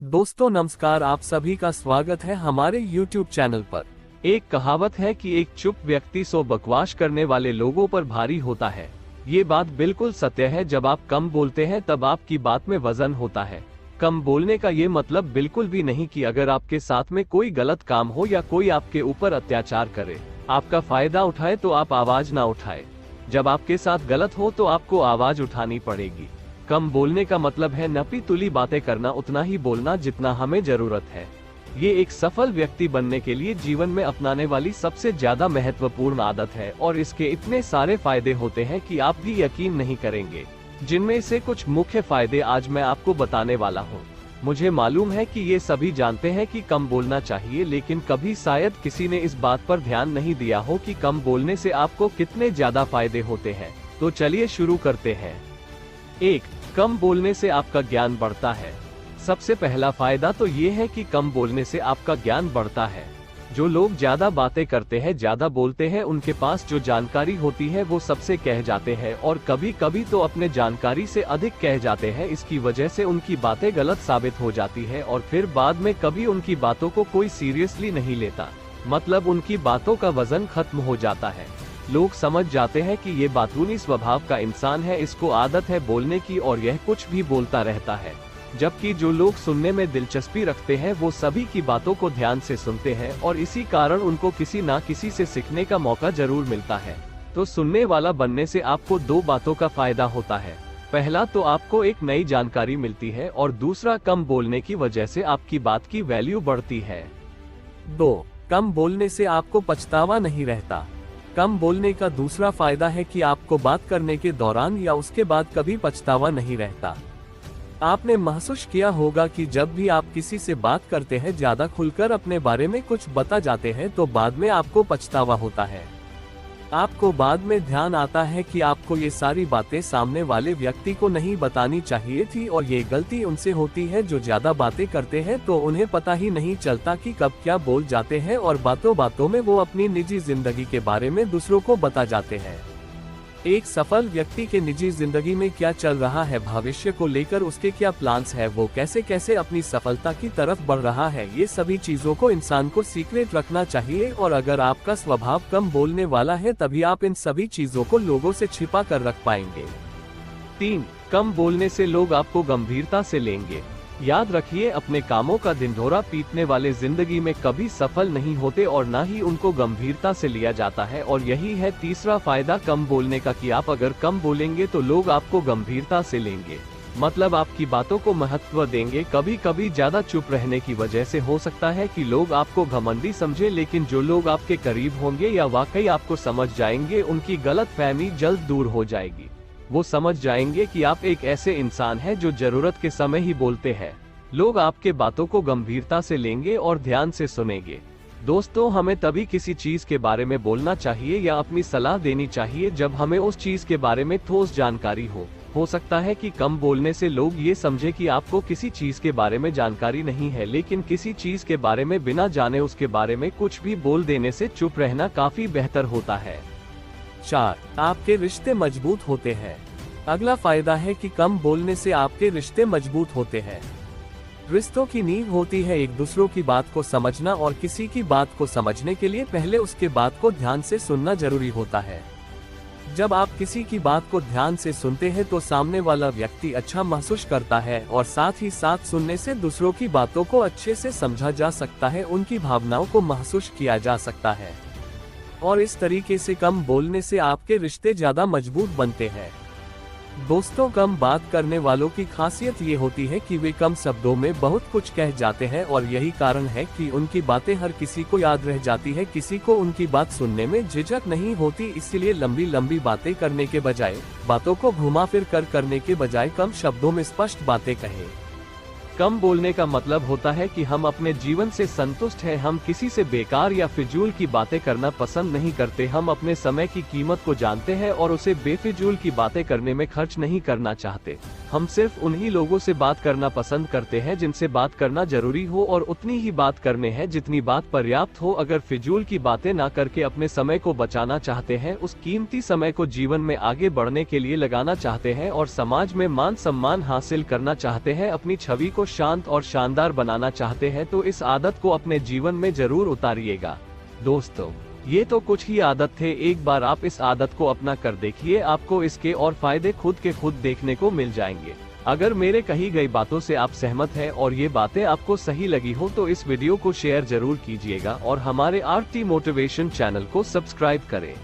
दोस्तों नमस्कार, आप सभी का स्वागत है हमारे YouTube चैनल पर। एक कहावत है कि एक चुप व्यक्ति 100 बकवास करने वाले लोगों पर भारी होता है। ये बात बिल्कुल सत्य है। जब आप कम बोलते हैं तब आपकी बात में वजन होता है। कम बोलने का ये मतलब बिल्कुल भी नहीं कि अगर आपके साथ में कोई गलत काम हो या कोई आपके ऊपर अत्याचार करे, आपका फायदा उठाए तो आप आवाज ना उठाए। जब आपके साथ गलत हो तो आपको आवाज उठानी पड़ेगी। कम बोलने का मतलब है नपी तुली बातें करना, उतना ही बोलना जितना हमें जरूरत है। ये एक सफल व्यक्ति बनने के लिए जीवन में अपनाने वाली सबसे ज्यादा महत्वपूर्ण आदत है और इसके इतने सारे फायदे होते हैं कि आप भी यकीन नहीं करेंगे। जिनमें से कुछ मुख्य फायदे आज मैं आपको बताने वाला हूँ। मुझे मालूम है कि ये सभी जानते हैं कि कम बोलना चाहिए, लेकिन कभी शायद किसी ने इस बात पर ध्यान नहीं दिया हो कि कम बोलने से आपको कितने ज्यादा फायदे होते हैं। तो चलिए शुरू करते हैं। 1. कम बोलने से आपका ज्ञान बढ़ता है। सबसे पहला फायदा तो ये है कि कम बोलने से आपका ज्ञान बढ़ता है। जो लोग ज्यादा बातें करते हैं, ज्यादा बोलते हैं, उनके पास जो जानकारी होती है वो सबसे कह जाते हैं और कभी कभी तो अपने जानकारी से अधिक कह जाते हैं। इसकी वजह से उनकी बातें गलत साबित हो जाती है और फिर बाद में कभी उनकी बातों को कोई सीरियसली नहीं लेता। मतलब उनकी बातों का वजन खत्म हो जाता है। लोग समझ जाते हैं कि ये बातूनी स्वभाव का इंसान है, इसको आदत है बोलने की और यह कुछ भी बोलता रहता है। जबकि जो लोग सुनने में दिलचस्पी रखते हैं वो सभी की बातों को ध्यान से सुनते हैं और इसी कारण उनको किसी ना किसी से सीखने का मौका जरूर मिलता है। तो सुनने वाला बनने से आपको 2 बातों का फायदा होता है। पहला तो आपको एक नई जानकारी मिलती है और दूसरा कम बोलने की वजह से आपकी बात की वैल्यू बढ़ती है। 2. कम बोलने से आपको पछतावा नहीं रहता। कम बोलने का दूसरा फायदा है कि आपको बात करने के दौरान या उसके बाद कभी पछतावा नहीं रहता। आपने महसूस किया होगा कि जब भी आप किसी से बात करते हैं, ज्यादा खुलकर अपने बारे में कुछ बता जाते हैं तो बाद में आपको पछतावा होता है। आपको बाद में ध्यान आता है कि आपको ये सारी बातें सामने वाले व्यक्ति को नहीं बतानी चाहिए थी और ये गलती उनसे होती है जो ज्यादा बातें करते हैं, तो उन्हें पता ही नहीं चलता कि कब क्या बोल जाते हैं और बातों बातों में वो अपनी निजी जिंदगी के बारे में दूसरों को बता जाते हैं। एक सफल व्यक्ति के निजी जिंदगी में क्या चल रहा है, भविष्य को लेकर उसके क्या प्लान्स है, वो कैसे कैसे अपनी सफलता की तरफ बढ़ रहा है, ये सभी चीजों को इंसान को सीक्रेट रखना चाहिए। और अगर आपका स्वभाव कम बोलने वाला है तभी आप इन सभी चीजों को लोगों से छिपा कर रख पाएंगे। 3. कम बोलने से लोग आपको गंभीरता से लेंगे। याद रखिए, अपने कामों का ढिंढोरा पीटने वाले जिंदगी में कभी सफल नहीं होते और ना ही उनको गंभीरता से लिया जाता है। और यही है तीसरा फायदा कम बोलने का कि आप अगर कम बोलेंगे तो लोग आपको गंभीरता से लेंगे। मतलब आपकी बातों को महत्व देंगे। कभी कभी ज्यादा चुप रहने की वजह से हो सकता है कि लोग आपको घमंडी समझे, लेकिन जो लोग आपके करीब होंगे या वाकई आपको समझ जाएंगे, उनकी गलतफहमी जल्द दूर हो जाएगी। वो समझ जाएंगे कि आप एक ऐसे इंसान हैं जो जरूरत के समय ही बोलते हैं। लोग आपके बातों को गंभीरता से लेंगे और ध्यान से सुनेंगे। दोस्तों, हमें तभी किसी चीज के बारे में बोलना चाहिए या अपनी सलाह देनी चाहिए जब हमें उस चीज के बारे में ठोस जानकारी हो। हो सकता है कि कम बोलने से लोग ये समझे कि आपको किसी चीज के बारे में जानकारी नहीं है, लेकिन किसी चीज के बारे में बिना जाने उसके बारे में कुछ भी बोल देने से चुप रहना काफी बेहतर होता है। 4. आपके रिश्ते मजबूत होते हैं। अगला फायदा है कि कम बोलने से आपके रिश्ते मजबूत होते हैं। रिश्तों की नींव होती है एक दूसरों की बात को समझना, और किसी की बात को समझने के लिए पहले उसके बात को ध्यान से सुनना जरूरी होता है। जब आप किसी की बात को ध्यान से सुनते हैं तो सामने वाला व्यक्ति अच्छा महसूस करता है और साथ ही साथ सुनने से दूसरों की बातों को अच्छे से समझा जा सकता है, उनकी भावनाओं को महसूस किया जा सकता है और इस तरीके से कम बोलने से आपके रिश्ते ज्यादा मजबूत बनते हैं। दोस्तों, कम बात करने वालों की खासियत ये होती है कि वे कम शब्दों में बहुत कुछ कह जाते हैं और यही कारण है कि उनकी बातें हर किसी को याद रह जाती है। किसी को उनकी बात सुनने में झिझक नहीं होती, इसलिए लंबी लंबी बातें करने के बजाय, बातों को घुमा फिर कर करने के बजाय कम शब्दों में स्पष्ट बातें कहें। कम बोलने का मतलब होता है कि हम अपने जीवन से संतुष्ट हैं। हम किसी से बेकार या फिजूल की बातें करना पसंद नहीं करते। हम अपने समय की कीमत को जानते हैं और उसे बेफिजूल की बातें करने में खर्च नहीं करना चाहते। हम सिर्फ उन्हीं लोगों से बात करना पसंद करते हैं जिनसे बात करना जरूरी हो, और उतनी ही बात करने हैं जितनी बात पर्याप्त हो। अगर फिजूल की बातें ना करके अपने समय को बचाना चाहते हैं, उस कीमती समय को जीवन में आगे बढ़ने के लिए लगाना चाहते हैं और समाज में मान सम्मान हासिल करना चाहते हैं, अपनी छवि को को शांत और शानदार बनाना चाहते हैं तो इस आदत को अपने जीवन में जरूर उतारिएगा। दोस्तों, ये तो कुछ ही आदत थे, एक बार आप इस आदत को अपना कर देखिए, आपको इसके और फायदे खुद के खुद देखने को मिल जाएंगे। अगर मेरे कही गई बातों से आप सहमत हैं और ये बातें आपको सही लगी हो तो इस वीडियो को शेयर जरूर कीजिएगा और हमारे आरटी मोटिवेशन चैनल को सब्सक्राइब करें।